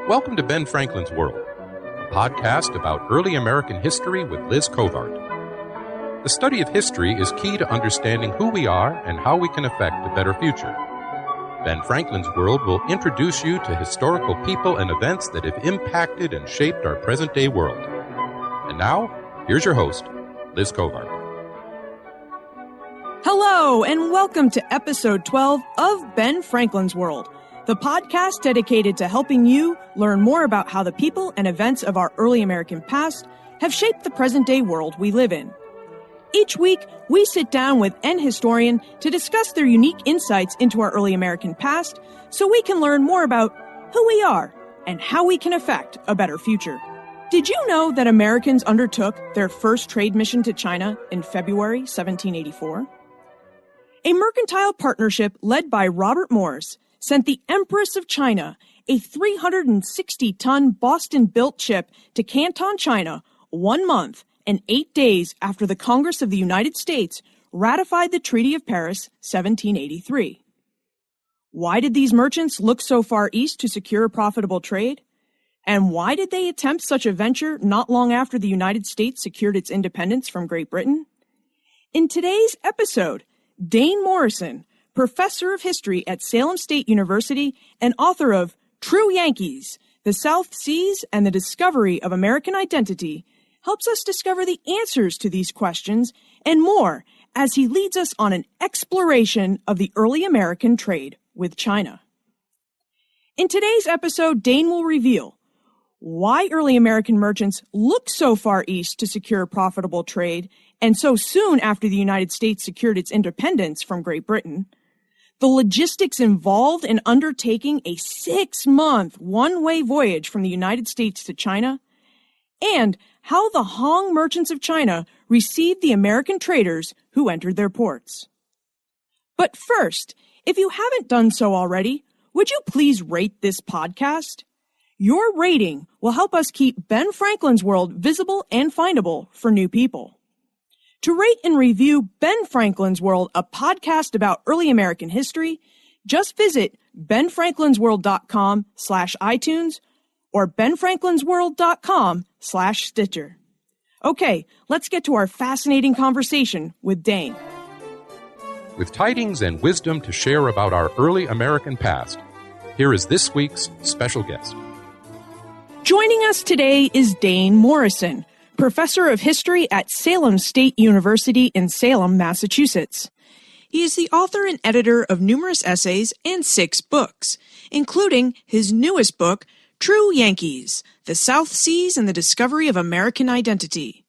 Welcome to Ben Franklin's World, a podcast about early American history with Liz Covart. The study of history is key to understanding who we are and how we can affect a better future. Ben Franklin's World will introduce you to historical people and events that have impacted and shaped our present-day world. And now, here's your host, Liz Covart. Hello, and welcome to episode 12 of Ben Franklin's World, the podcast dedicated to helping you learn more about how the people and events of our early American past have shaped the present-day world we live in. Each week, we sit down with an historian to discuss their unique insights into our early American past so we can learn more about who we are and how we can affect a better future. Did you know that Americans undertook their first trade mission to China in February 1784? A mercantile partnership led by Robert Morris sent the Empress of China, a 360-ton Boston-built ship, to Canton, China, 1 month and 8 days after the Congress of the United States ratified the Treaty of Paris, 1783. Why did these merchants look so far east to secure a profitable trade? And why did they attempt such a venture not long after the United States secured its independence from Great Britain? In today's episode, Dane Morrison, professor of history at Salem State University and author of True Yankees, The South Seas and the Discovery of American Identity, helps us discover the answers to these questions and more as he leads us on an exploration of the early American trade with China. In today's episode, Dane will reveal why early American merchants looked so far east to secure profitable trade and so soon after the United States secured its independence from Great Britain, the logistics involved in undertaking a 6-month one-way voyage from the United States to China, and how the Hong merchants of China received the American traders who entered their ports. But first, if you haven't done so already, would you please rate this podcast? Your rating will help us keep Ben Franklin's World visible and findable for new people. To rate and review Ben Franklin's World, a podcast about early American history, just visit benfranklinsworld.com/iTunes or benfranklinsworld.com/Stitcher. Okay, let's get to our fascinating conversation with Dane. With tidings and wisdom to share about our early American past, here is this week's special guest. Joining us today is Dane Morrison, professor of history at Salem State University in Salem, Massachusetts. He is the author and editor of numerous essays and 6 books, including his newest book, True Yankees, The South Seas and the Discovery of American Identity.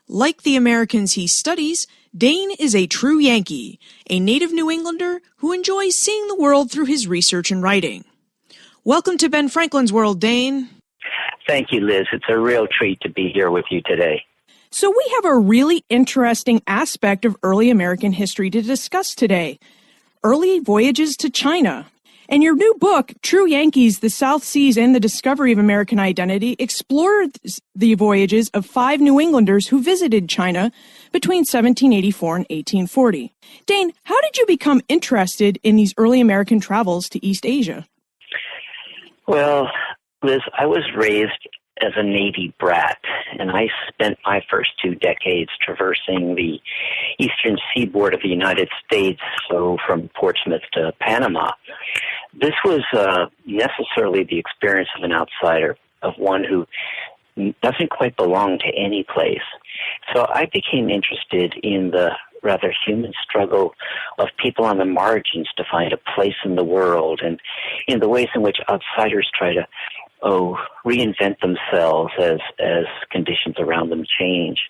Like the Americans he studies, Dane is a true Yankee, a native New Englander who enjoys seeing the world through his research and writing. Welcome to Ben Franklin's World, Dane. Thank you, Liz. It's a real treat to be here with you today. So we have a really interesting aspect of early American history to discuss today, early voyages to China. And your new book, True Yankees, The South Seas and the Discovery of American Identity, explored the voyages of 5 New Englanders who visited China between 1784 and 1840. Dane, how did you become interested in these early American travels to East Asia? Well, Liz, I was raised as a Navy brat, and I spent my first 2 decades traversing the eastern seaboard of the United States, so from Portsmouth to Panama. This was necessarily the experience of an outsider, of one who doesn't quite belong to any place. So I became interested in the rather human struggle of people on the margins to find a place in the world, and in the ways in which outsiders try to reinvent themselves as conditions around them change.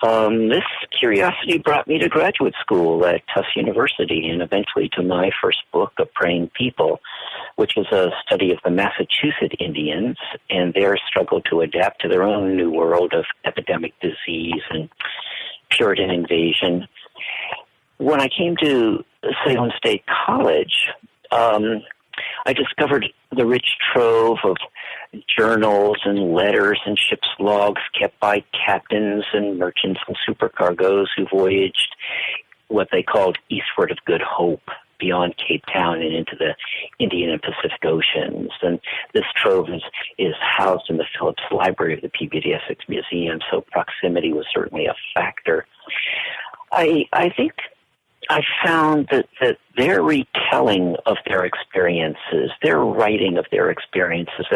This curiosity brought me to graduate school at Tufts University and eventually to my first book, A Praying People, which was a study of the Massachusetts Indians and their struggle to adapt to their own new world of epidemic disease and Puritan invasion. When I came to Salem State College, I discovered the rich trove of journals and letters and ship's logs kept by captains and merchants and supercargoes who voyaged what they called eastward of Good Hope. beyond Cape Town and into the Indian and Pacific Oceans. And this trove is housed in the Phillips Library of the Peabody Essex Museum, so proximity was certainly a factor. I think I found that their retelling of their experiences, their writing of their experiences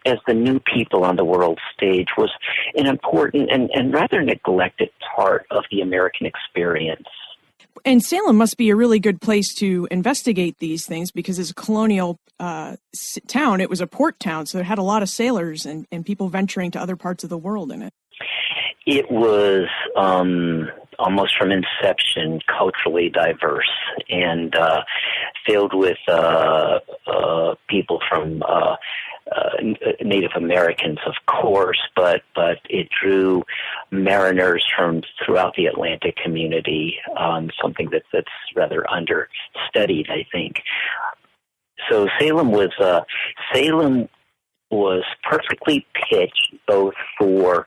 as the new people on the world stage was an important and rather neglected part of the American experience. And Salem must be a really good place to investigate these things because as a colonial town, it was a port town, so it had a lot of sailors and people venturing to other parts of the world in it. It was almost from inception culturally diverse and filled with people from Native Americans, of course, but it drew mariners from throughout the Atlantic community, something that's rather understudied, I think. So Salem was perfectly pitched both for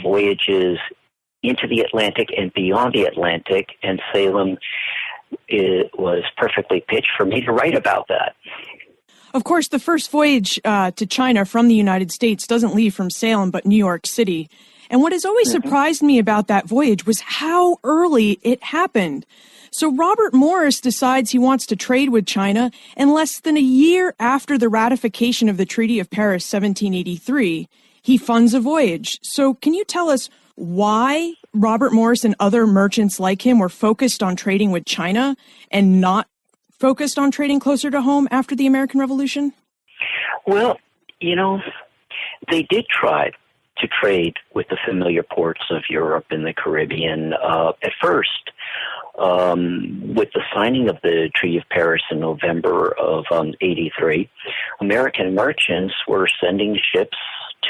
voyages into the Atlantic and beyond the Atlantic, and Salem was perfectly pitched for me to write about that. Of course, the first voyage to China from the United States doesn't leave from Salem, but New York City. And what has always surprised me about that voyage was how early it happened. So Robert Morris decides he wants to trade with China, and less than a year after the ratification of the Treaty of Paris, 1783, he funds a voyage. So can you tell us why Robert Morris and other merchants like him were focused on trading with China and not focused on trading closer to home after the American Revolution? Well, they did try to trade with the familiar ports of Europe and the Caribbean at first. With the signing of the Treaty of Paris in November of 83, American merchants were sending ships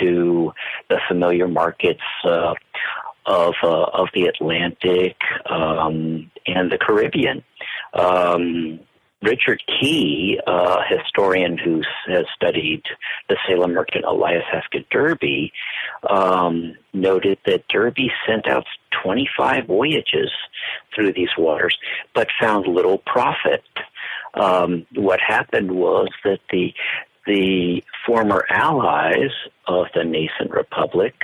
to the familiar markets of the Atlantic and the Caribbean. Richard Key, a historian who has studied the Salem merchant Elias Heskett Derby, noted that Derby sent out 25 voyages through these waters, but found little profit. What happened was that the former allies of the nascent republic,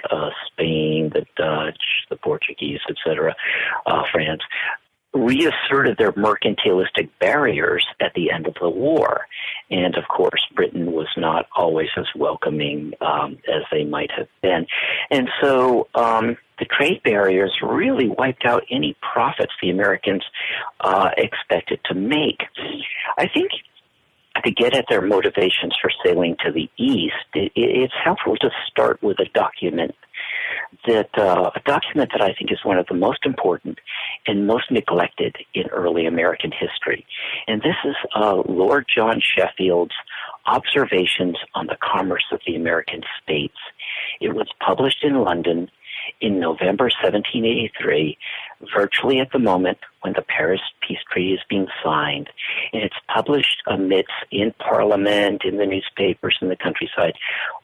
Spain, the Dutch, the Portuguese, etc., France, reasserted their mercantilistic barriers at the end of the war. And, of course, Britain was not always as welcoming as they might have been. And so the trade barriers really wiped out any profits the Americans expected to make. I think to get at their motivations for sailing to the east, it's helpful to start with a document that I think is one of the most important and most neglected in early American history. And this is Lord John Sheffield's Observations on the Commerce of the American States. It was published in London in November 1783, virtually at the moment when the Paris Peace Treaty is being signed. And it's published amidst, in Parliament, in the newspapers, in the countryside,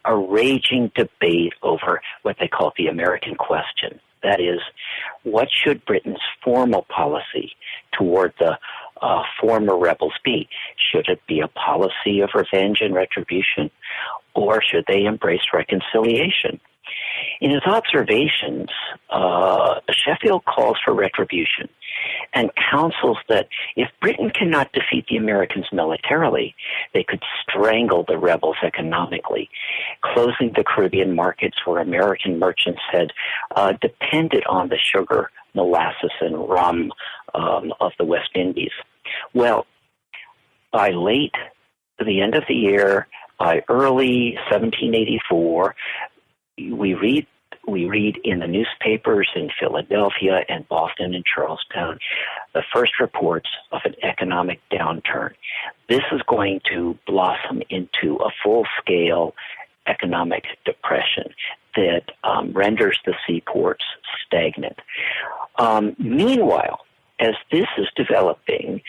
a raging debate over what they call the American question. That is, what should Britain's formal policy toward the former rebels be? Should it be a policy of revenge and retribution, or should they embrace reconciliation? In his observations, Sheffield calls for retribution and counsels that if Britain cannot defeat the Americans militarily, they could strangle the rebels economically, closing the Caribbean markets where American merchants had depended on the sugar, molasses, and rum of the West Indies. Well, by the end of the year, by early 1784, we read in the newspapers in Philadelphia and Boston and Charlestown the first reports of an economic downturn. This is going to blossom into a full-scale economic depression that renders the seaports stagnant. Meanwhile, as this is developing,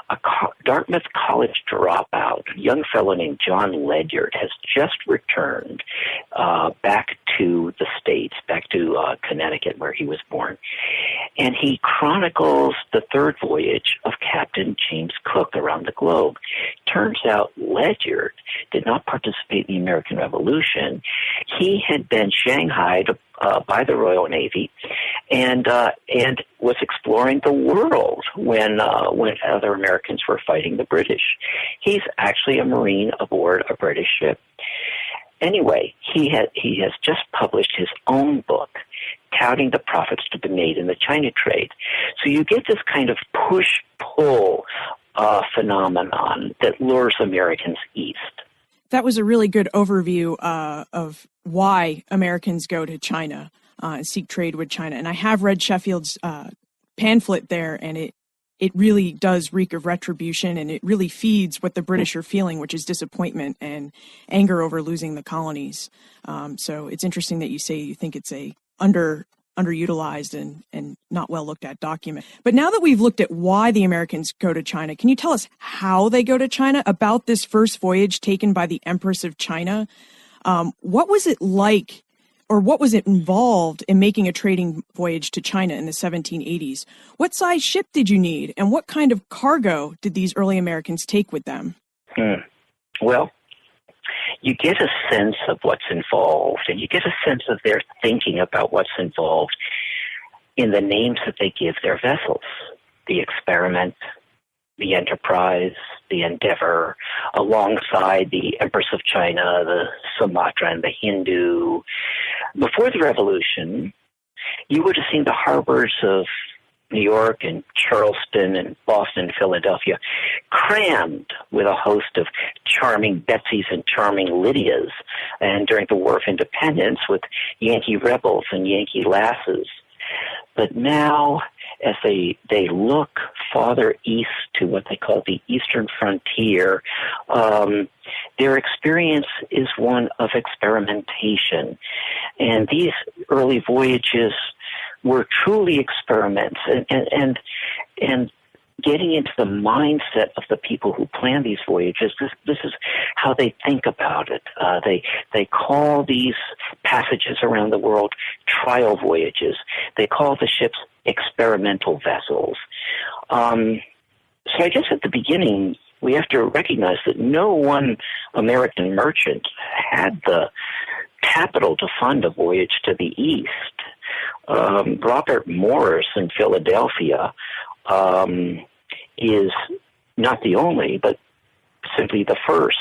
a Dartmouth College dropout, a young fellow named John Ledyard, has just returned back to the States, back to Connecticut, where he was born. And he chronicles the third voyage of Captain James Cook around the globe. Turns out Ledyard did not participate in the American Revolution. He had been shanghaied by the Royal Navy and was exploring the world when other Americans were fighting the British. He's actually a Marine aboard a British ship. Anyway, he has just published his own book touting the profits to be made in the China trade. So you get this kind of push-pull phenomenon that lures Americans east. That was a really good overview of why Americans go to China and seek trade with China. And I have read Sheffield's pamphlet there, and it really does reek of retribution, and it really feeds what the British are feeling, which is disappointment and anger over losing the colonies. So it's interesting that you say you think it's a underutilized and not well looked at document. But now that we've looked at why the Americans go to China, can you tell us how they go to China, about this first voyage taken by the Empress of China? What was it like, or what was it involved in making a trading voyage to China in the 1780s? What size ship did you need, and what kind of cargo did these early Americans take with them? Well, you get a sense of what's involved, and you get a sense of their thinking about what's involved in the names that they give their vessels: the Experiment, the Enterprise, the Endeavor, alongside the Empress of China, the Sumatra, and the Hindu. Before the Revolution, you would have seen the harbors of New York and Charleston and Boston and Philadelphia crammed with a host of charming Betsies and charming Lydias, and during the War of Independence with Yankee rebels and Yankee lasses. But now, as they look farther east to what they call the Eastern Frontier, their experience is one of experimentation. And these early voyages were truly experiments, and getting into the mindset of the people who plan these voyages. This is how they think about it. They call these passages around the world trial voyages. They call the ships experimental vessels. So I guess at the beginning, we have to recognize that no one American merchant had the capital to fund a voyage to the east. Robert Morris in Philadelphia is not the only, but simply the first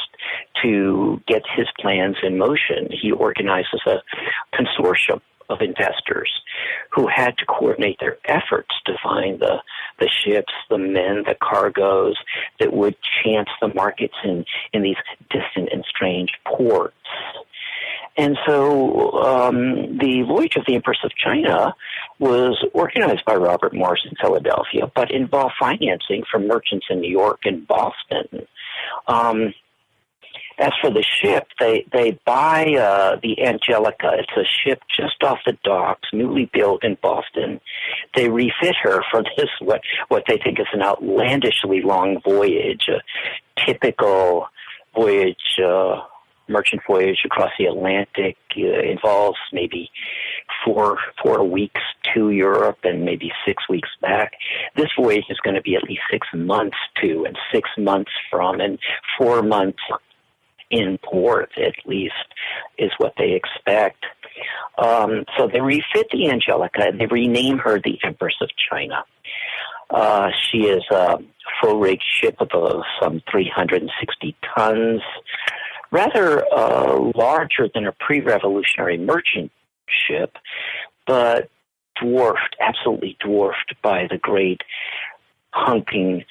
to get his plans in motion. He organizes a consortium of investors who had to coordinate their efforts to find the ships, the men, the cargoes that would chance the markets in these distant and strange ports. And so the voyage of the Empress of China was organized by Robert Morris in Philadelphia, but involved financing from merchants in New York and Boston. As for the ship, they buy the Angelica. It's a ship just off the docks, newly built in Boston. They refit her for this, what they think is an outlandishly long voyage, a typical voyage, merchant voyage across the Atlantic. Involves maybe four weeks to Europe and maybe 6 weeks back. This voyage is going to be at least 6 months to, and 6 months from, and 4 months in port, at least, is what they expect. So they refit the Angelica and they rename her the Empress of China. She is a full-rigged ship of some 360 tons, rather larger than a pre-revolutionary merchant ship, but absolutely dwarfed by the great hunking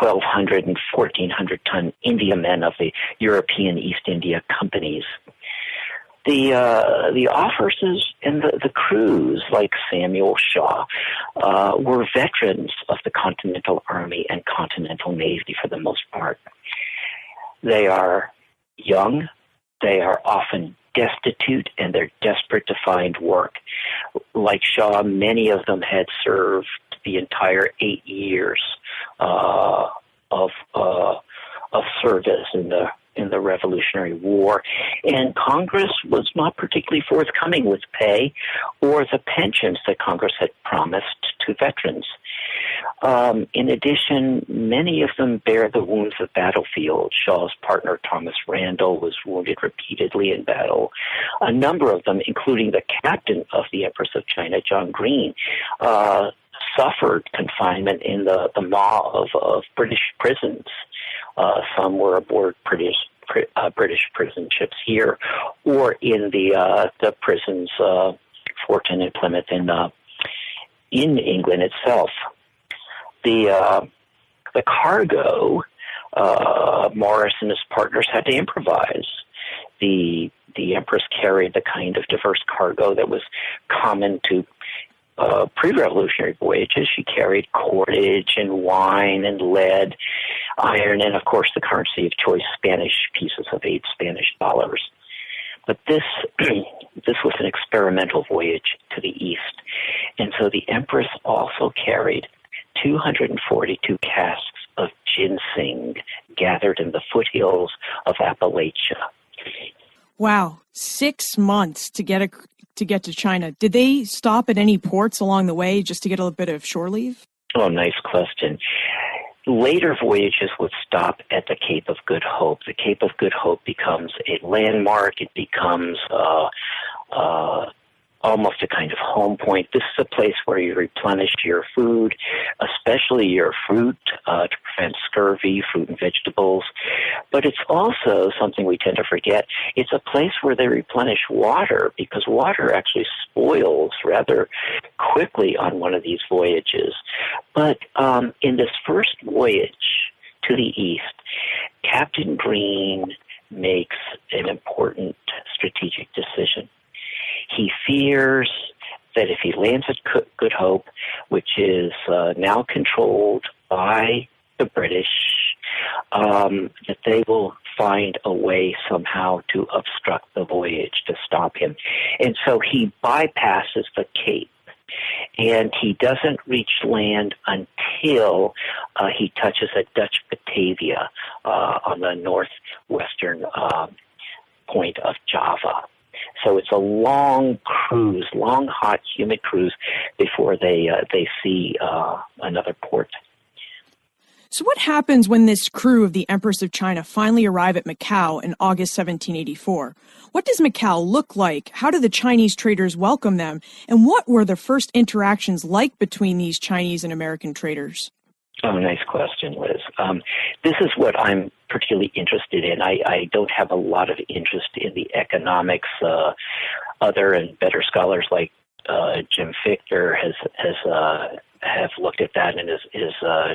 1,200 and 1,400-ton Indiamen of the European East India companies. The officers and the crews, like Samuel Shaw, were veterans of the Continental Army and Continental Navy for the most part. They are young, they are often destitute, and they're desperate to find work. Like Shaw, many of them had served the entire 8 years of service in the Revolutionary War, and Congress was not particularly forthcoming with pay or the pensions that Congress had promised to veterans. In addition, many of them bear the wounds of battlefield. Shaw's partner, Thomas Randall, was wounded repeatedly in battle. A number of them, including the captain of the Empress of China, John Green, suffered confinement in the maw of British prisons. Some were aboard British prison ships here, or in the prisons, Fortin and Plymouth in England itself. The cargo, Morris and his partners had to improvise. The Empress carried the kind of diverse cargo that was common to pre-revolutionary voyages. She carried cordage and wine and lead, iron, and of course the currency of choice, Spanish pieces of 8 Spanish dollars. But this was an experimental voyage to the east, and so the Empress also carried 242 casks of ginseng gathered in the foothills of Appalachia. Wow, 6 months to get to China. Did they stop at any ports along the way just to get a little bit of shore leave? Oh, nice question. Later voyages would stop at the Cape of Good Hope. The Cape of Good Hope becomes a landmark. It becomes almost a kind of home point. This is a place where you replenish your food, especially your fruit, to prevent scurvy, fruit and vegetables. But it's also something we tend to forget. It's a place where they replenish water, because water actually spoils rather quickly on one of these voyages. But in this first voyage to the east, Captain Green makes an important strategic decision. He fears that if he lands at Good Hope, which is now controlled by the British, that they will find a way somehow to obstruct the voyage, to stop him. And so he bypasses the Cape, and he doesn't reach land until he touches at Dutch Batavia on the northwestern point of Java. So it's a long cruise, long, hot, humid cruise before they see another port. So what happens when this crew of the Empress of China finally arrive at Macau in August 1784? What does Macau look like? How do the Chinese traders welcome them? And what were the first interactions like between these Chinese and American traders? Oh, nice question, Liz. This is what I'm particularly interested in. I don't have a lot of interest in the economics. Other and better scholars like Jim Fichter have looked at that, and his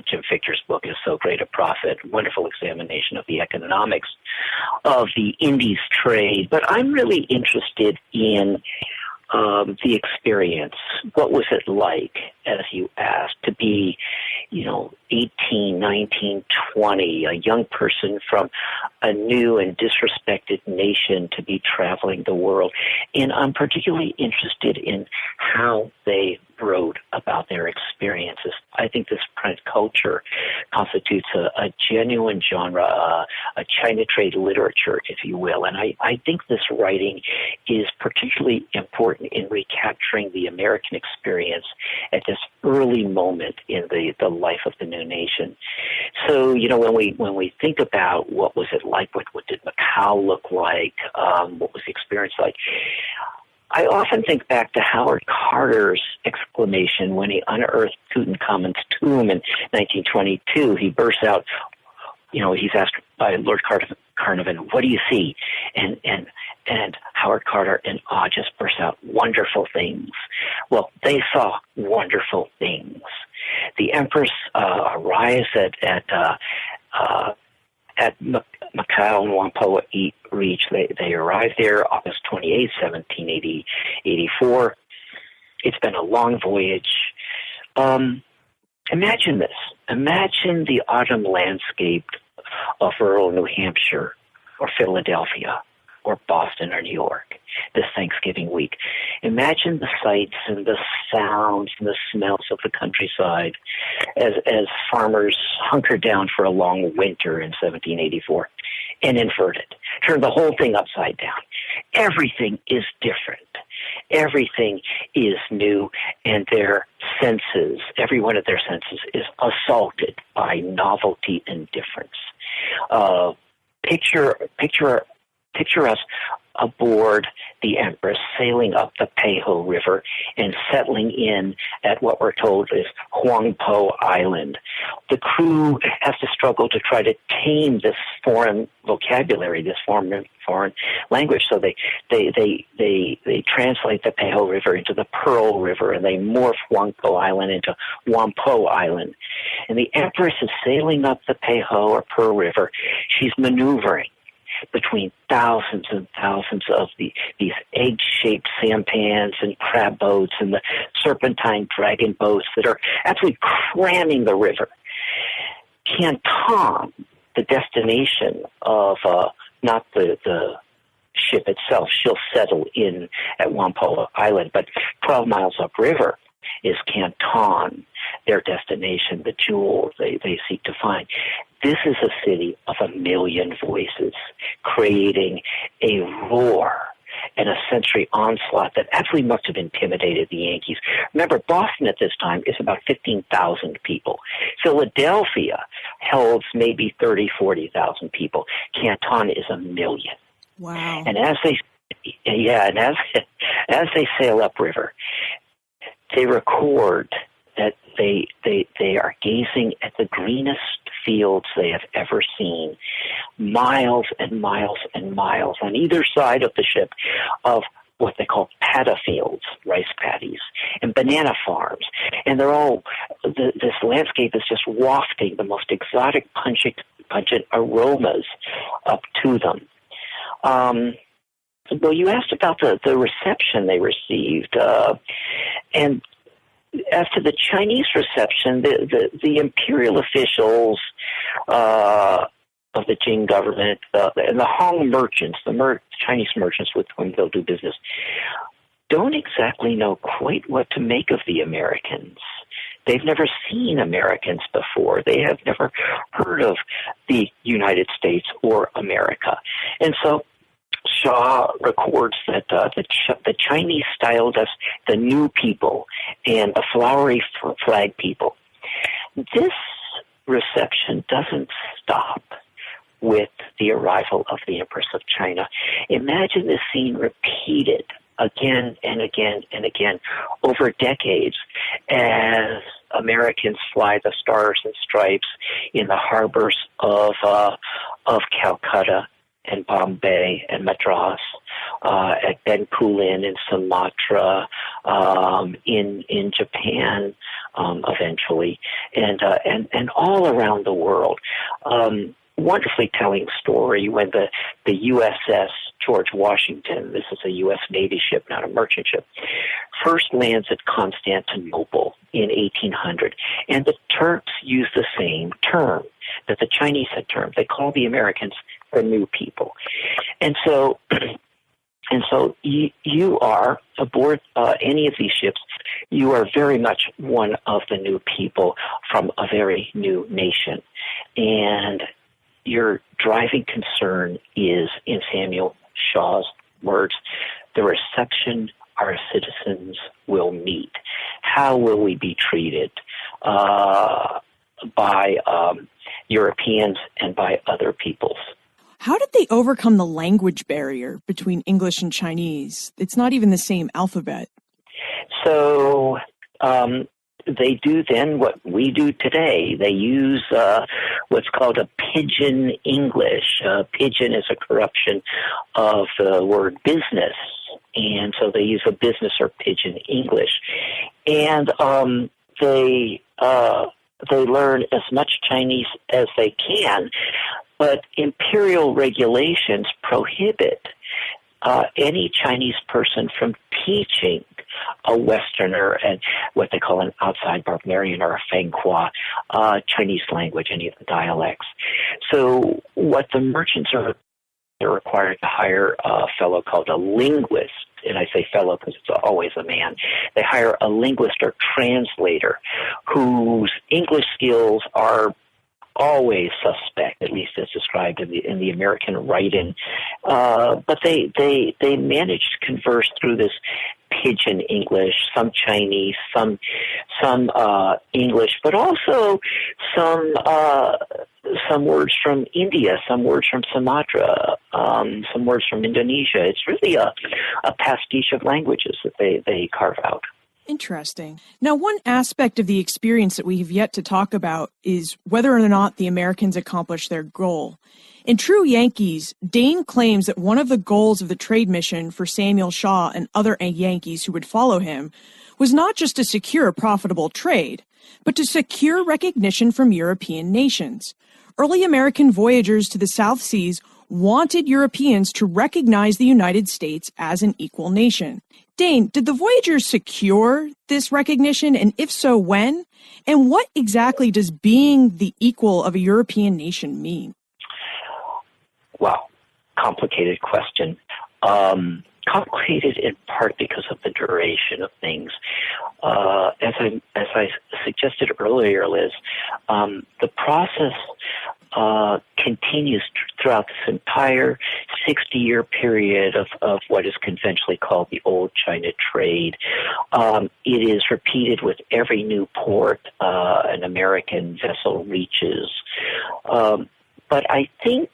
Jim Fichter's book is So Great a Profit, wonderful examination of the economics of the Indies trade. But I'm really interested in the experience. What was it like, as you asked, to be, 18, 19, 20, a young person from a new and disrespected nation to be traveling the world? And I'm particularly interested in how they wrote about their experiences. I think this print culture constitutes a genuine genre, a China trade literature, if you will. And I think this writing is particularly important in recapturing the American experience at this early moment in the life of the new nation. So, when we think about what was it like, what did Macau look like, what was the experience like, I often think back to Howard Carter's exclamation when he unearthed Tutankhamun's tomb in 1922. He bursts out, he's asked by Lord Carnarvon, "What do you see?" And Howard Carter in awe just bursts out, "Wonderful things." Well, they saw wonderful things. The Empress arrives at Macau and Whampoa Reach. They arrived there August 28, 1784. It's been a long voyage. Imagine this. Imagine the autumn landscape of rural New Hampshire or Philadelphia or Boston or New York this Thanksgiving week. Imagine the sights and the sounds and the smells of the countryside as farmers hunkered down for a long winter in 1784 and invert it. Turn the whole thing upside down. Everything is different. Everything is new, and their senses, every one of their senses, is assaulted by novelty and difference. Picture us aboard the Empress, sailing up the Peiho River and settling in at what we're told is Huangpo Island. The crew has to struggle to try to tame this foreign vocabulary, this foreign language. So they translate the Peiho River into the Pearl River, and they morph Huangpo Island into Whampoa Island. And the Empress is sailing up the Peiho or Pearl River. She's maneuvering between thousands and thousands of these egg-shaped sampans and crab boats and the serpentine dragon boats that are absolutely cramming the river. Canton, the destination of not the ship itself, she'll settle in at Whampoa Island, but 12 miles upriver is Canton, their destination, the jewel they seek to find. This is a city of a million voices, creating a roar and a sensory onslaught that absolutely must have intimidated the Yankees. Remember, Boston at this time is about 15,000 people. Philadelphia holds maybe 30,000, 40,000 people. Canton is a million. Wow. And as they sail upriver, they record that they are gazing at the greenest fields they have ever seen, miles and miles and miles on either side of the ship of what they call padda fields, rice paddies, and banana farms. And they're all, this landscape is just wafting the most exotic, pungent aromas up to them. Well, you asked about the reception they received, and as to the Chinese reception, the imperial officials of the Qing government and the Hong merchants, Chinese merchants with whom they'll do business, don't exactly know quite what to make of the Americans. They've never seen Americans before. They have never heard of the United States or America. And so Shaw records that the Chinese styled us the new people and the flowery flag people. This reception doesn't stop with the arrival of the Empress of China. Imagine this scene repeated again and again and again over decades as Americans fly the Stars and Stripes in the harbors of Calcutta and Bombay and Madras, at Bencoolen in Sumatra, in Japan, eventually, and all around the world. Wonderfully telling story when the USS George Washington, this is a U.S. Navy ship, not a merchant ship, first lands at Constantinople in 1800. And the Turks use the same term that the Chinese had termed. They call the Americans the new people. And so you are aboard any of these ships, you are very much one of the new people from a very new nation. And your driving concern is, in Samuel Shaw's words, the reception our citizens will meet. How will we be treated by Europeans and by other peoples? How did they overcome the language barrier between English and Chinese? It's not even the same alphabet. So they do then what we do today. They use what's called a pidgin English. Pidgin is a corruption of the word business, and so they use a business or pidgin English. And they learn as much Chinese as they can, but imperial regulations prohibit any Chinese person from teaching a Westerner and what they call an outside barbarian or a Fenghua Chinese language, any of the dialects. So what the merchants are they're required to hire a fellow called a linguist. And I say fellow because it's always a man. They hire a linguist or translator whose English skills are always suspect, at least as described in the American writing. But they manage to converse through this pidgin English, some Chinese, some English, but also some words from India, some words from Sumatra, some words from Indonesia. It's really a pastiche of languages that they carve out. Interesting. Now, one aspect of the experience that we have yet to talk about is whether or not the Americans accomplished their goal. In True Yankees, Dane claims that one of the goals of the trade mission for Samuel Shaw and other Yankees who would follow him was not just to secure profitable trade, but to secure recognition from European nations. Early American voyagers to the South Seas wanted Europeans to recognize the United States as an equal nation. Dane, did the voyagers secure this recognition, and if so, when? And what exactly does being the equal of a European nation mean? Wow, complicated question. Complicated in part because of the duration of things. As I suggested earlier, Liz, the process continues throughout this entire 60-year period of what is conventionally called the Old China Trade. It is repeated with every new port an American vessel reaches. But I think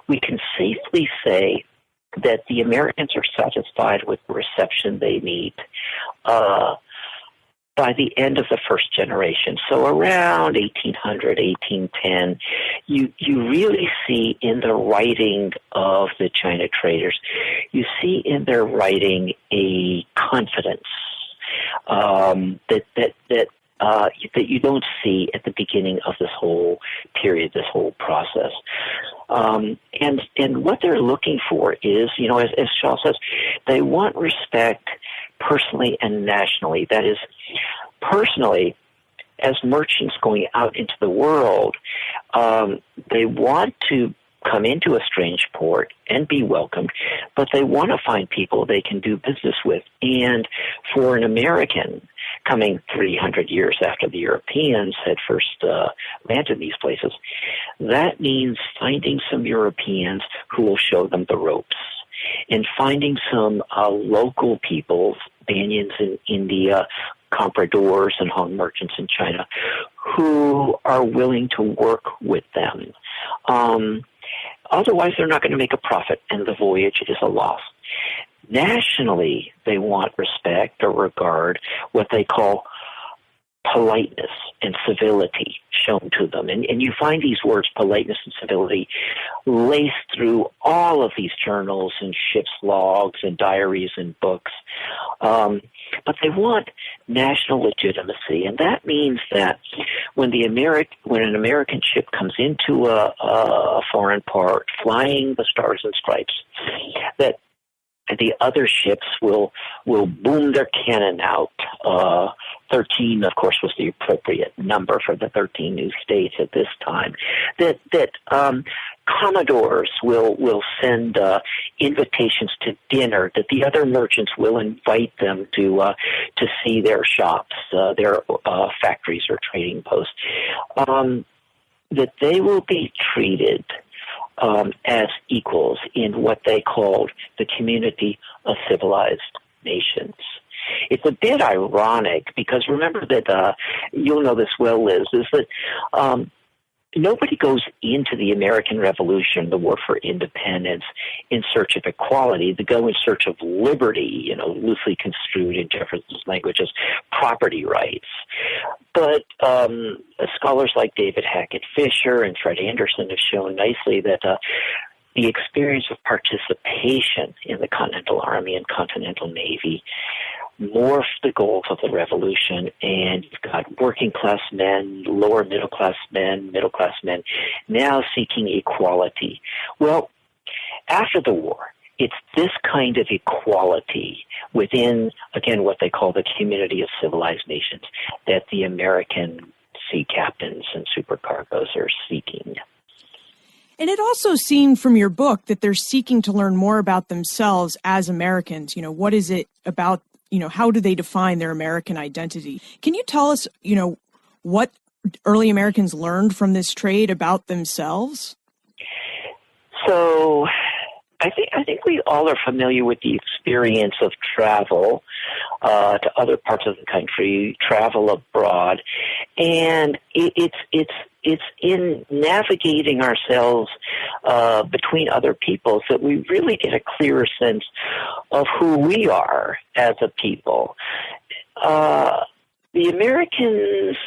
we can safely say that the Americans are satisfied with the reception they meet by the end of the first generation. So around 1800, 1810, you really see in the writing of the China traders, you see in their writing a confidence that you don't see at the beginning of this whole period, this whole process. And what they're looking for is, as Shaw says, they want respect personally and nationally. That is, personally, as merchants going out into the world, they want to come into a strange port and be welcomed, but they want to find people they can do business with. And for an American coming 300 years after the Europeans had first landed these places, that means finding some Europeans who will show them the ropes, and finding some local people, Banyans in India, compradors and home merchants in China, who are willing to work with them. Otherwise, they're not going to make a profit, and the voyage is a loss. Nationally, they want respect or regard, what they call politeness and civility shown to them. And you find these words, politeness and civility, laced through all of these journals and ship's logs and diaries and books. But they want national legitimacy, and that means that when an American ship comes into a foreign port, flying the Stars and Stripes, that the other ships will boom their cannon out. 13, of course, was the appropriate number for the 13 new states at this time. That commodores will send invitations to dinner. That the other merchants will invite them to see their shops, their factories or trading posts. That they will be treated as equals in what they called the community of civilized nations. It's a bit ironic because remember that, you'll know this well, Liz, is that nobody goes into the American Revolution, the War for Independence, in search of equality. They go in search of liberty, loosely construed in Jefferson's language as property rights. But scholars like David Hackett Fisher and Fred Anderson have shown nicely that the experience of participation in the Continental Army and Continental Navy morphed the goals of the Revolution, and you've got working-class men, lower middle-class men, middle-class men, now seeking equality. Well, after the war, it's this kind of equality within, again, what they call the community of civilized nations that the American sea captains and supercargoes are seeking. And it also seemed from your book that they're seeking to learn more about themselves as Americans. What is it about, how do they define their American identity? Can you tell us, what early Americans learned from this trade about themselves? So I think we all are familiar with the experience of travel to other parts of the country, travel abroad, and it's in navigating ourselves between other peoples that we really get a clearer sense of who we are as a people. The Americans,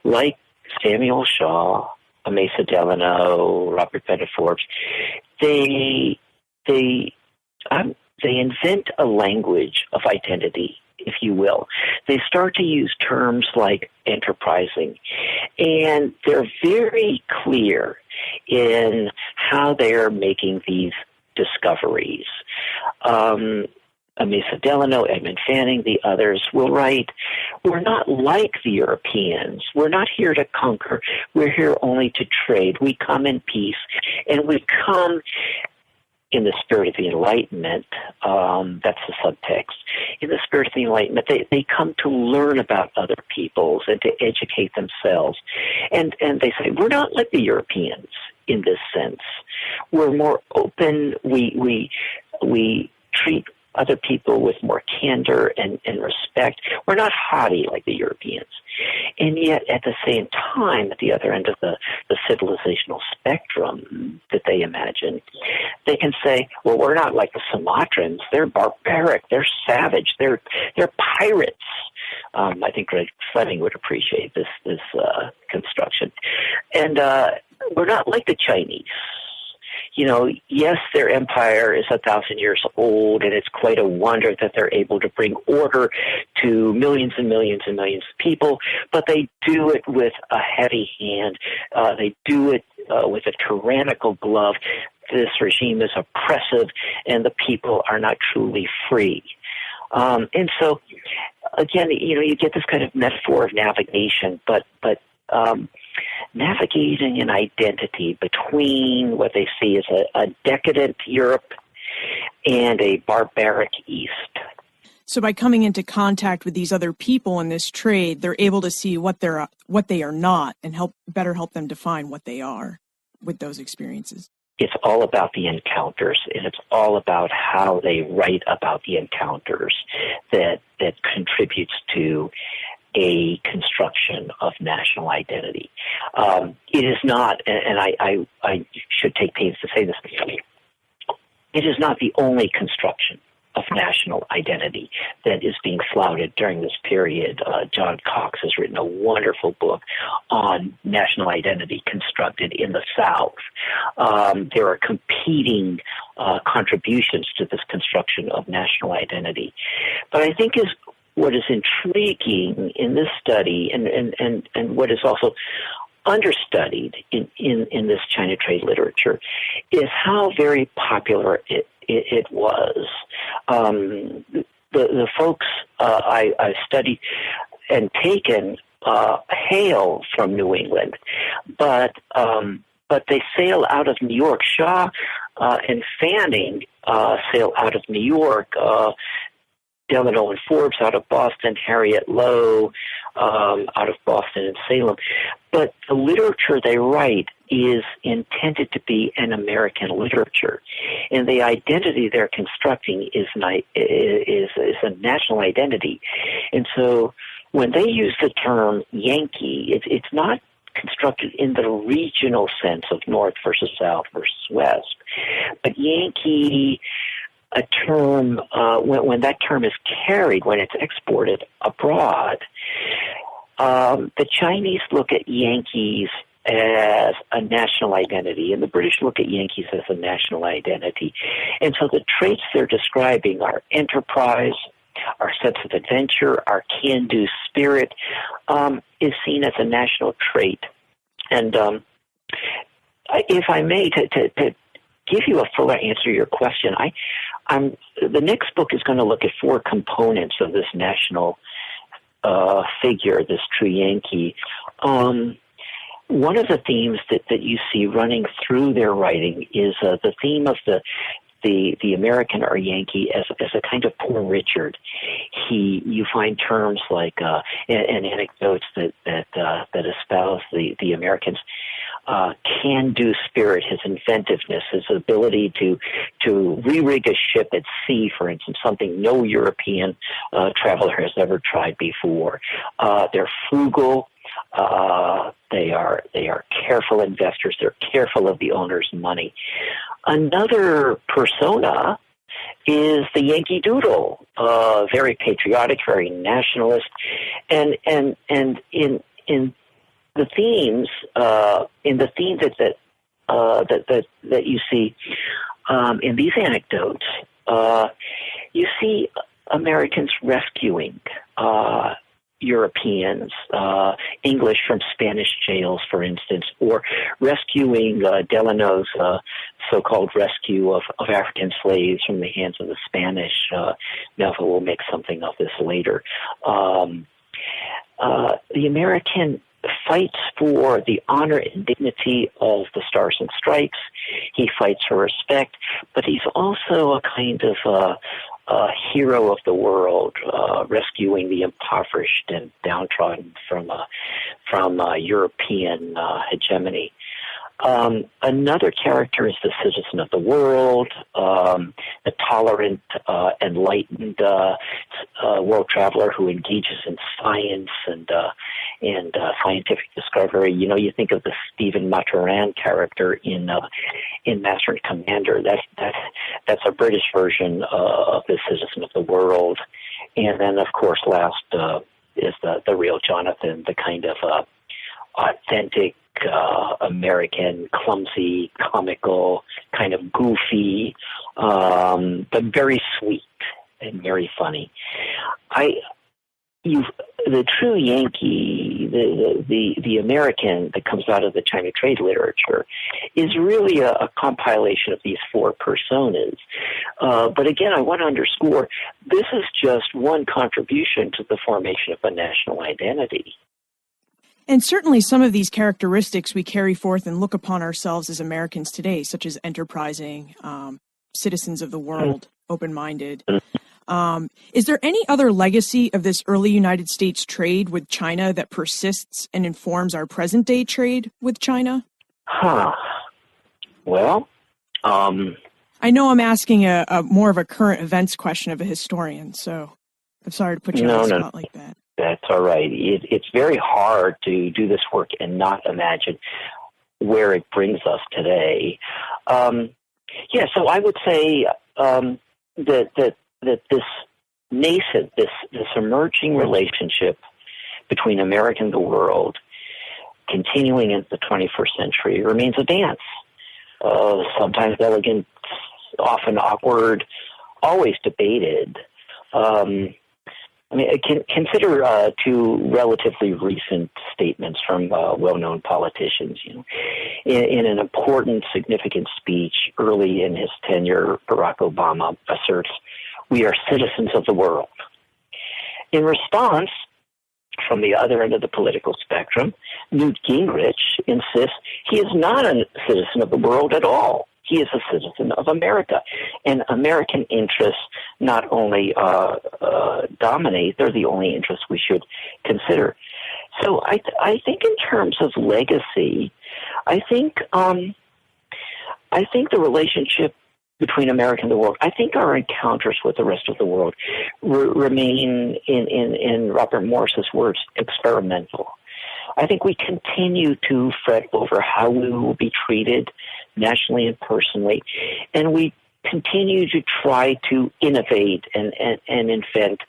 like Samuel Shaw, Mesa Delano, Robert Bennett Forbes, they invent a language of identity, if you will. They start to use terms like enterprising, and they're very clear in how they are making these discoveries. Mesa Delano, Edmund Fanning, the others will write, we're not like the Europeans. We're not here to conquer. We're here only to trade. We come in peace, and we come in the spirit of the Enlightenment. That's the subtext. In the spirit of the Enlightenment, they come to learn about other peoples and to educate themselves. And they say, we're not like the Europeans in this sense. We're more open. We treat other people with more candor and respect. We're not haughty like the Europeans. And yet, at the same time, at the other end of the civilizational spectrum that they imagine, they can say, well, we're not like the Sumatrans. They're barbaric. They're savage. They're pirates. I think Greg Fleming would appreciate this construction. And we're not like the Chinese. Yes, their empire is 1,000 years old, and it's quite a wonder that they're able to bring order to millions and millions and millions of people, but they do it with a heavy hand. They do it with a tyrannical glove. This regime is oppressive, and the people are not truly free. And so, again, you get this kind of metaphor of navigation, but navigating an identity between what they see as a decadent Europe and a barbaric East. So by coming into contact with these other people in this trade, they're able to see what they are not and better help them define what they are with those experiences. It's all about the encounters, and it's all about how they write about the encounters that contributes to a construction of national identity. It is not, and I should take pains to say this, it is not the only construction of national identity that is being flouted during this period. John Cox has written a wonderful book on national identity constructed in the South. There are competing contributions to this construction of national identity. But I think what is intriguing in this study and what is also understudied in this China trade literature is how very popular it was. The folks I studied and taken hail from New England, but they sail out of New York. Shaw and Fanning sail out of New York. Delano and Forbes out of Boston, Harriet Lowe out of Boston and Salem. But the literature they write is intended to be an American literature. And the identity they're constructing is a national identity. And so when they use the term Yankee, it's not constructed in the regional sense of North versus South versus West, but Yankee, a term, when that term is carried, when it's exported abroad, the Chinese look at Yankees as a national identity, and the British look at Yankees as a national identity. And so the traits they're describing are enterprise, our sense of adventure, our can-do spirit, is seen as a national trait. And if I may, to give you a fuller answer to your question, the next book is going to look at 4 components of this national figure, this true Yankee. one of the themes that you see running through their writing is the theme of the American or Yankee as a kind of Poor Richard. You find terms like and anecdotes that espouse the Americans. Can-do spirit, his inventiveness, his ability to re-rig a ship at sea, for instance, something no European traveler has ever tried before. They're frugal. They are careful investors. They're careful of the owner's money. Another persona is the Yankee Doodle, very patriotic, very nationalist, and in the themes, that you see in these anecdotes, you see Americans rescuing Europeans, English from Spanish jails, for instance, or rescuing Delano's so-called rescue of African slaves from the hands of the Spanish. Melville will make something of this later. The American fights for the honor and dignity of the Stars and Stripes. He fights for respect, but he's also a kind of a hero of the world, rescuing the impoverished and downtrodden from European hegemony. Another character is the citizen of the world, the tolerant, enlightened world traveler who engages in science and scientific discovery. You know, you think of the Stephen Maturin character in Master and Commander. That's a British version of the citizen of the world. And then, of course, last is the real Jonathan, the kind of authentic American, clumsy, comical, kind of goofy, but very sweet and very funny. The true Yankee, the American that comes out of the China trade literature, is really a compilation of these four personas. But again, I want to underscore, this is just one contribution to the formation of a national identity. And certainly some of these characteristics we carry forth and look upon ourselves as Americans today, such as enterprising, citizens of the world, open-minded. Is there any other legacy of this early United States trade with China that persists and informs our present-day trade with China? Well, I know I'm asking a more of a current events question of a historian, so I'm sorry to put you on the spot like that. That's all right. It's very hard to do this work and not imagine where it brings us today. So I would say that this nascent, this emerging relationship between America and the world, continuing into the 21st century, remains a dance. Sometimes elegant, often awkward, always debated. Consider two relatively recent statements from well-known politicians. In an important, significant speech early in his tenure, Barack Obama asserts, "We are citizens of the world." In response, from the other end of the political spectrum, Newt Gingrich insists he is not a citizen of the world at all. He is a citizen of America. And American interests not only dominate, they're the only interests we should consider. So I think in terms of legacy, I think the relationship between America and the world, I think our encounters with the rest of the world remain, in Robert Morris's words, experimental. I think we continue to fret over how we will be treated nationally and personally, and we continue to try to innovate and invent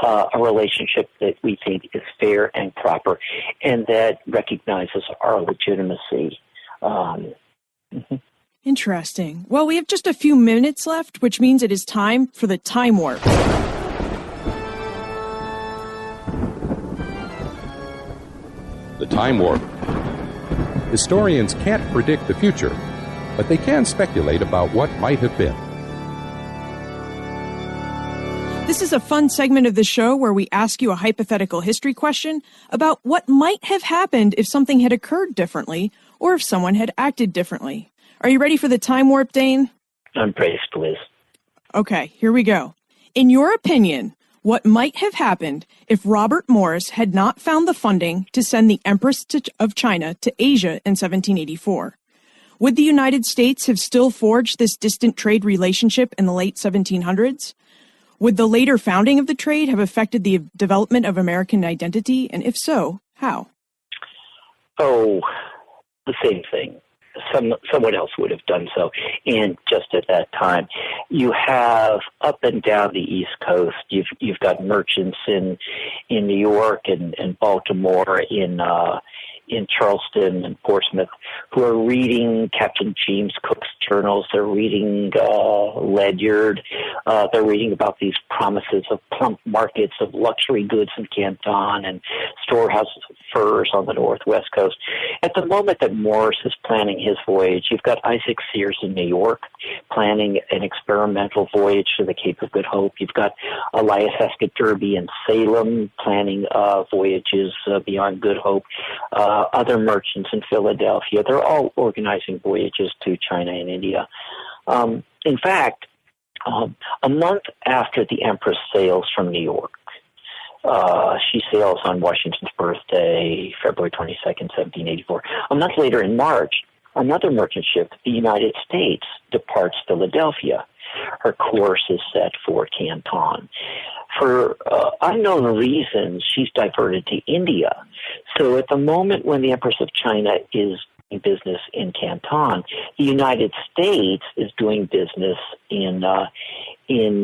a relationship that we think is fair and proper and that recognizes our legitimacy. Interesting. Well, we have just a few minutes left, which means it is time for the Time Warp. The Time Warp. Historians can't predict the future, but they can speculate about what might have been. This is a fun segment of the show where we ask you a hypothetical history question about what might have happened if something had occurred differently or if someone had acted differently. Are you ready for the time warp, Dane? I'm braced, Liz. Okay, here we go. In your opinion, what might have happened if Robert Morris had not found the funding to send the Empress of China to Asia in 1784? Would the United States have still forged this distant trade relationship in the late 1700s? Would the later founding of the trade have affected the development of American identity, and if so, how? Oh, the same thing. Someone else would have done so. And just at that time, you have up and down the East Coast, you've got merchants in New York and Baltimore, in Charleston and Portsmouth, who are reading Captain James Cook's journals. They're reading Ledyard. They're reading about these promises of plump markets of luxury goods in Canton and storehouses of furs on the northwest coast. At the moment that Morris is planning his voyage, you've got Isaac Sears in New York planning an experimental voyage to the Cape of Good Hope. You've got Elias Heskett Derby in Salem planning voyages beyond Good Hope. Other merchants in Philadelphia, they're all organizing voyages to China and India. In fact, a month after the Empress sails from New York, she sails on Washington's birthday, February 22nd, 1784. A month later in March, another merchant ship, the United States, departs Philadelphia. Her course is set for Canton. For unknown reasons, she's diverted to India. So at the moment when the Empress of China is doing business in Canton, the United States is doing business in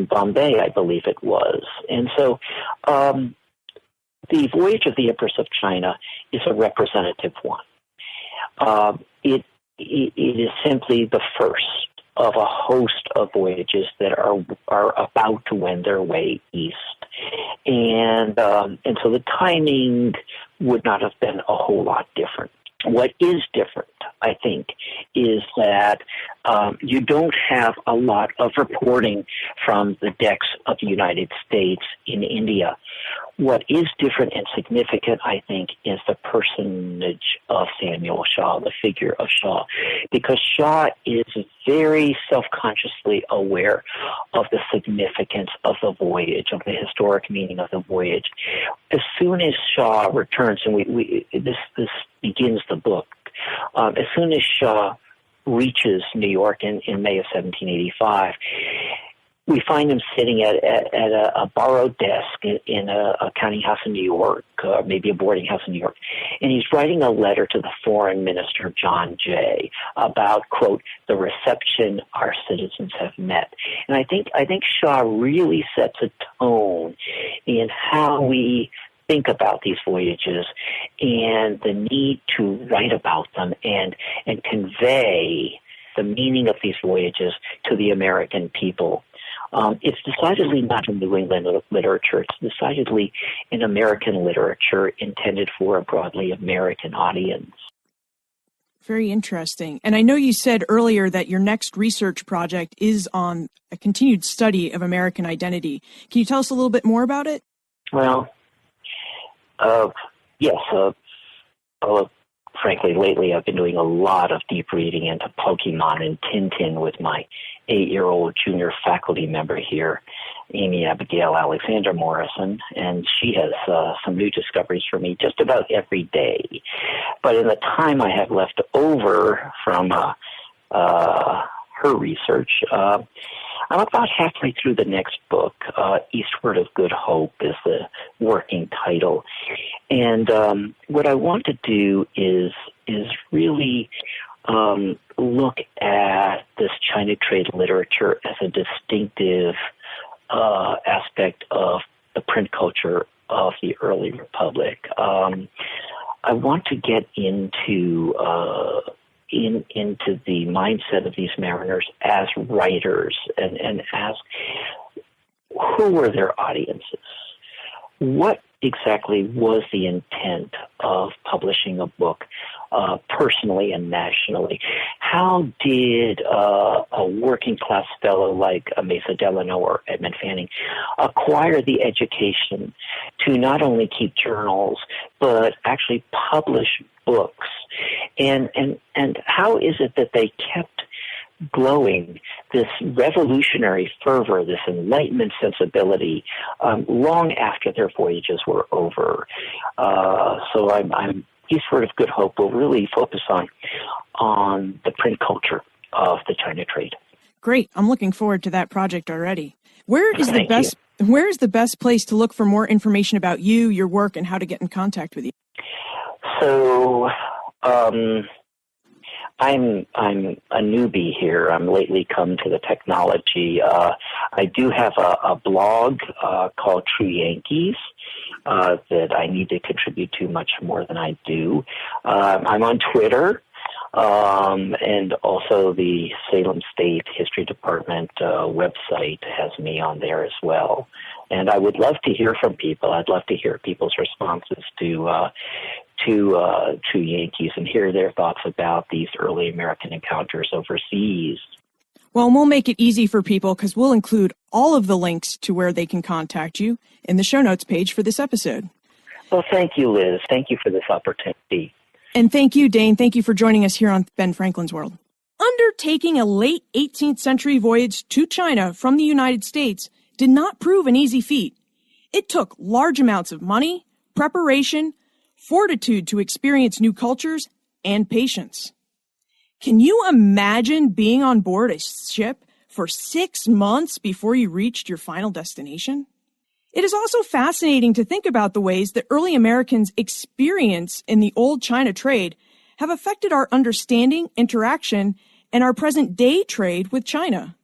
Bombay, I believe it was. And so the voyage of the Empress of China is a representative one. It is simply the first of a host of voyages that are about to wend their way east. And so the timing would not have been a whole lot different. What is different, I think, is that you don't have a lot of reporting from the decks of the United States in India. What is different and significant, I think, is the personage of Samuel Shaw, the figure of Shaw, because Shaw is very self-consciously aware of the significance of the voyage, of the historic meaning of the voyage. As soon as Shaw returns, and this begins the book, as soon as Shaw reaches New York in May of 1785, we find him sitting at a borrowed desk in a counting house in New York, maybe a boarding house in New York, and he's writing a letter to the foreign minister, John Jay, about, quote, the reception our citizens have met. And I think Shaw really sets a tone in how we think about these voyages and the need to write about them and convey the meaning of these voyages to the American people. It's decidedly not a New England literature. It's decidedly an American literature intended for a broadly American audience. Very interesting. And I know you said earlier that your next research project is on a continued study of American identity. Can you tell us a little bit more about it? Well, yes. Frankly, lately I've been doing a lot of deep reading into Pokemon and Tintin with my 8-year-old junior faculty member here, Amy Abigail Alexander Morrison, and she has some new discoveries for me just about every day. But in the time I have left over from her research, I'm about halfway through the next book. Eastward of Good Hope is the working title. And what I want to do is really look at this China trade literature as a distinctive aspect of the print culture of the early Republic. I want to get into the mindset of these mariners as writers and ask, who were their audiences? What exactly was the intent of publishing a book personally and nationally. How did a working class fellow like Mesa Delano or Edmund Fanning acquire the education to not only keep journals, but actually publish books? And how is it that they kept glowing this revolutionary fervor, this Enlightenment sensibility, long after their voyages were over? So I'm Eastward of Good Hope will really focus on the print culture of the China trade. Great. I'm looking forward to that project already. Where is the best place to look for more information about you, your work, and how to get in contact with you? So, I'm a newbie here. I'm lately come to the technology. I do have a blog called True Yankees that I need to contribute to much more than I do. I'm on Twitter, and also the Salem State History Department website has me on there as well. And I would love to hear from people. I'd love to hear people's responses to True Yankees and hear their thoughts about these early American encounters overseas. Well, we'll make it easy for people because we'll include all of the links to where they can contact you in the show notes page for this episode. Well, thank you, Liz. Thank you for this opportunity. And thank you, Dane. Thank you for joining us here on Ben Franklin's World. Undertaking a late 18th century voyage to China from the United States did not prove an easy feat. It took large amounts of money, preparation, fortitude to experience new cultures, and patience. Can you imagine being on board a ship for 6 months before you reached your final destination? It is also fascinating to think about the ways that early Americans' experience in the old China trade have affected our understanding, interaction, and our present-day trade with China.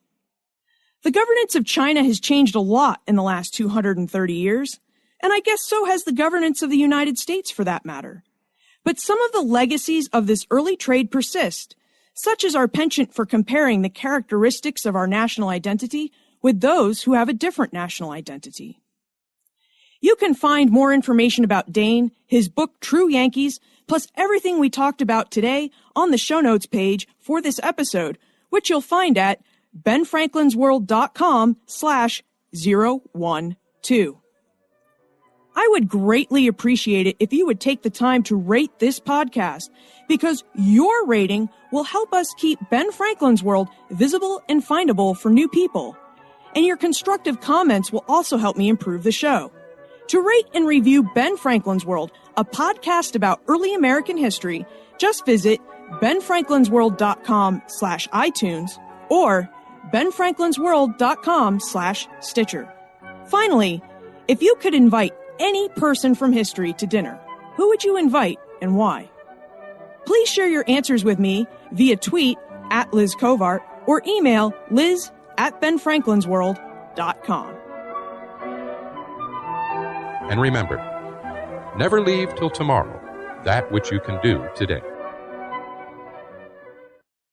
The governance of China has changed a lot in the last 230 years, and I guess so has the governance of the United States for that matter. But some of the legacies of this early trade persist, such as our penchant for comparing the characteristics of our national identity with those who have a different national identity. You can find more information about Dane, his book True Yankees, plus everything we talked about today on the show notes page for this episode, which you'll find at benfranklinsworld.com/012. I would greatly appreciate it if you would take the time to rate this podcast, because your rating will help us keep Ben Franklin's World visible and findable for new people. And your constructive comments will also help me improve the show. To rate and review Ben Franklin's World, a podcast about early American history, just visit benfranklinsworld.com/iTunes or benfranklinsworld.com/Stitcher. Finally, if you could invite any person from history to dinner, who would you invite and why? Please share your answers with me via tweet at Liz Covart or email liz@benfranklinsworld.com. And remember, never leave till tomorrow that which you can do today.